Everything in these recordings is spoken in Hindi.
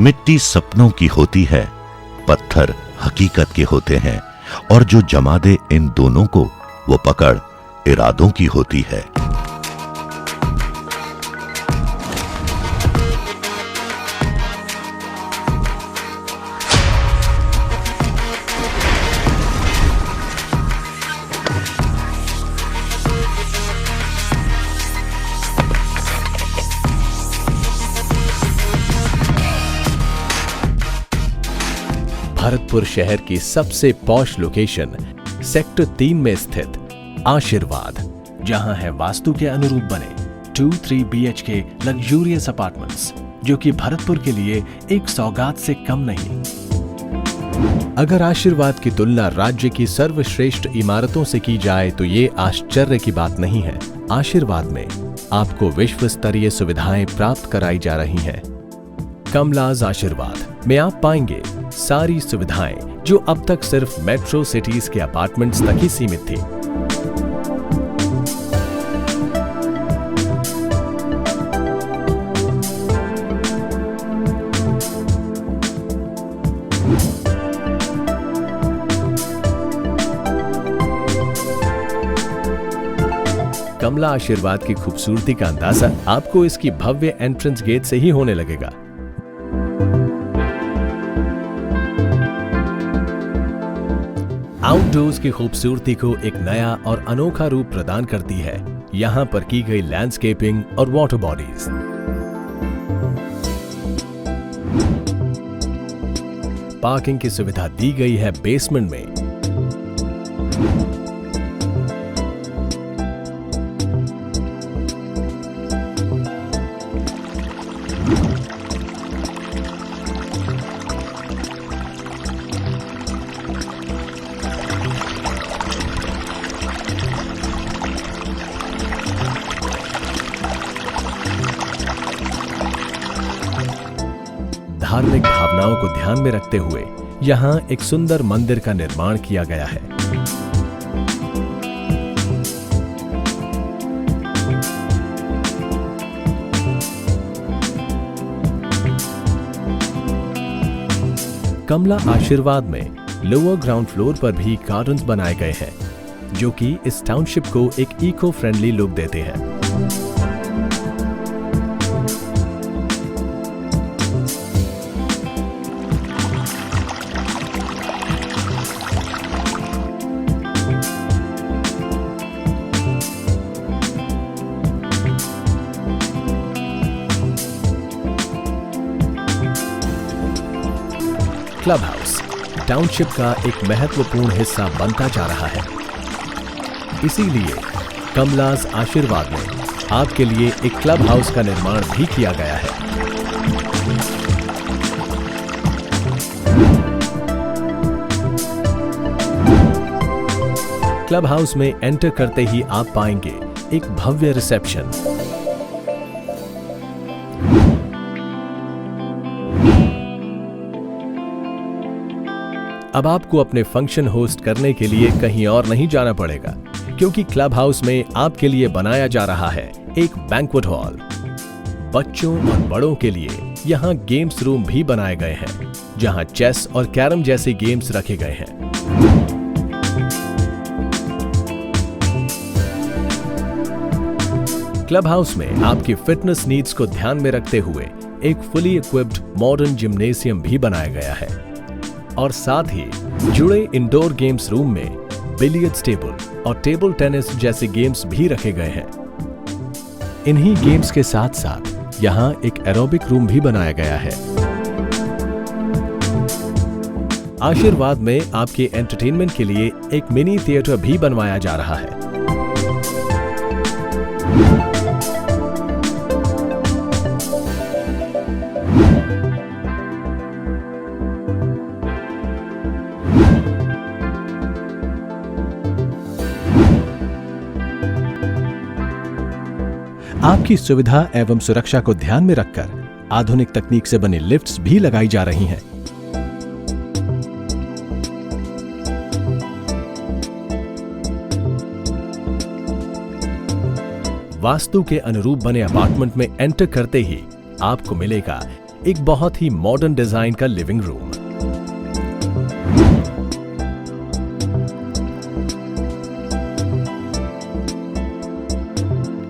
मिट्टी सपनों की होती है, पत्थर हकीकत के होते हैं, और जो जमा दे इन दोनों को वो पकड़ इरादों की होती है। भरतपुर शहर की सबसे पॉश लोकेशन सेक्टर 3 में स्थित आशीर्वाद, जहां है वास्तु के अनुरूप बने 2-3 BHK लग्जूरियस अपार्टमेंट्स, जो कि भरतपुर के लिए एक सौगात से कम नहीं। अगर आशीर्वाद की तुलना राज्य की सर्वश्रेष्ठ इमारतों से की जाए तो ये आश्चर्य की बात नहीं है। आशीर्वाद में आपको विश्व स्तरीय सुविधाएं प्राप्त कराई जा रही हैं। कमलाज आशीर्वाद में आप पाएंगे सारी सुविधाएं जो अब तक सिर्फ मेट्रो सिटीज के अपार्टमेंट्स तक ही सीमित थी। कमला आशीर्वाद की खूबसूरती का अंदाजा आपको इसकी भव्य एंट्रेंस गेट से ही होने लगेगा। आउटडोर्स की खूबसूरती को एक नया और अनोखा रूप प्रदान करती है यहां पर की गई लैंडस्केपिंग और वाटर बॉडीज। पार्किंग की सुविधा दी गई है बेसमेंट में। धार्मिक भावनाओं को ध्यान में रखते हुए यहां एक सुंदर मंदिर का निर्माण किया गया है। कमला आशीर्वाद में लोअर ग्राउंड फ्लोर पर भी गार्डन्स बनाए गए हैं, जो कि इस टाउनशिप को एक इको फ्रेंडली लुक देते हैं। क्लब हाउस टाउनशिप का एक महत्वपूर्ण हिस्सा बनता जा रहा है। इसीलिए कमलाज आशीर्वाद में आपके लिए एक क्लब हाउस का निर्माण भी किया गया है। क्लब हाउस में एंटर करते ही आप पाएंगे एक भव्य रिसेप्शन। अब आपको अपने फंक्शन होस्ट करने के लिए कहीं और नहीं जाना पड़ेगा, क्योंकि क्लब हाउस में आपके लिए बनाया जा रहा है एक बैंक्वेट हॉल। बच्चों और बड़ों के लिए यहाँ गेम्स रूम भी बनाए गए हैं, जहाँ चेस और कैरम जैसे गेम्स रखे गए हैं। क्लब हाउस में आपकी फिटनेस नीड्स को ध्यान में रखते हुए एक फुली इक्विप्ड मॉडर्न जिम्नेशियम भी बनाया गया है, और साथ ही जुड़े इंडोर गेम्स रूम में बिलियर्ड्स टेबल और टेबल टेनिस जैसे गेम्स भी रखे गए हैं। इन्हीं गेम्स के साथ साथ यहाँ एक एरोबिक रूम भी बनाया गया है। आशीर्वाद में आपके एंटरटेनमेंट के लिए एक मिनी थिएटर भी बनवाया जा रहा है। आपकी सुविधा एवं सुरक्षा को ध्यान में रखकर आधुनिक तकनीक से बने लिफ्ट्स भी लगाई जा रही हैं। वास्तु के अनुरूप बने अपार्टमेंट में एंटर करते ही आपको मिलेगा एक बहुत ही मॉडर्न डिजाइन का लिविंग रूम।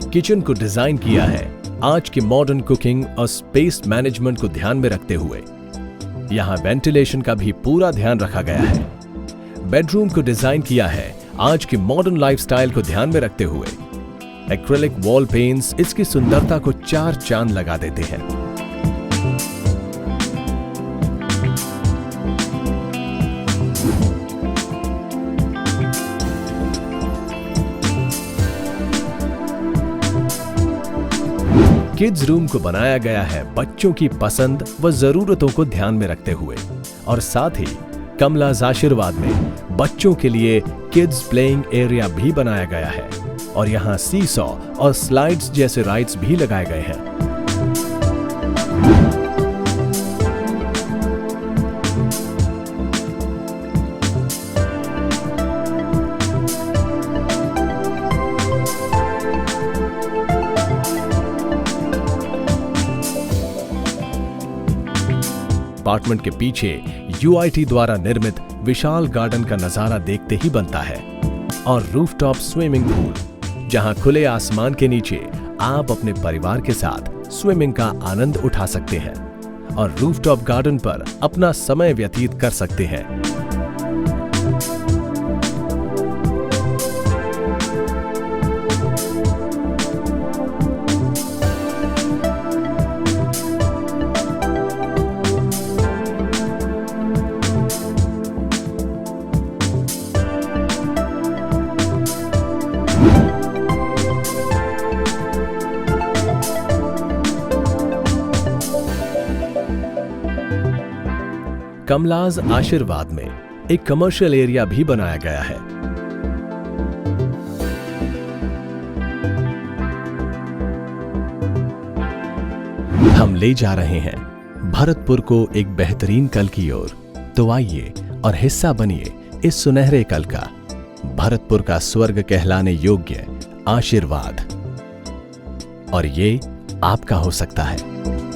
किचन को डिजाइन किया है आज की मॉडर्न कुकिंग और स्पेस मैनेजमेंट को ध्यान में रखते हुए। यहां वेंटिलेशन का भी पूरा ध्यान रखा गया है। बेडरूम को डिजाइन किया है आज की मॉडर्न लाइफस्टाइल को ध्यान में रखते हुए। एक्रेलिक वॉल पेंट्स इसकी सुंदरता को चार चांद लगा देते हैं। किड्स रूम को बनाया गया है बच्चों की पसंद व जरूरतों को ध्यान में रखते हुए और साथ ही कमलाज आशीर्वाद में बच्चों के लिए किड्स प्लेइंग एरिया भी बनाया गया है और यहाँ सीसॉ और स्लाइड्स जैसे राइड्स भी लगाए गए हैं। अपार्टमेंट के पीछे यूआईटी द्वारा निर्मित विशाल गार्डन का नजारा देखते ही बनता है और रूफटॉप स्विमिंग पूल, जहां खुले आसमान के नीचे आप अपने परिवार के साथ स्विमिंग का आनंद उठा सकते हैं और रूफटॉप गार्डन पर अपना समय व्यतीत कर सकते हैं। कमलाज आशीर्वाद में एक कमर्शियल एरिया भी बनाया गया है। हम ले जा रहे हैं भरतपुर को एक बेहतरीन कल की ओर। तो आइए और हिस्सा बनिए इस सुनहरे कल का, भरतपुर का स्वर्ग कहलाने योग्य आशीर्वाद। और ये आपका हो सकता है।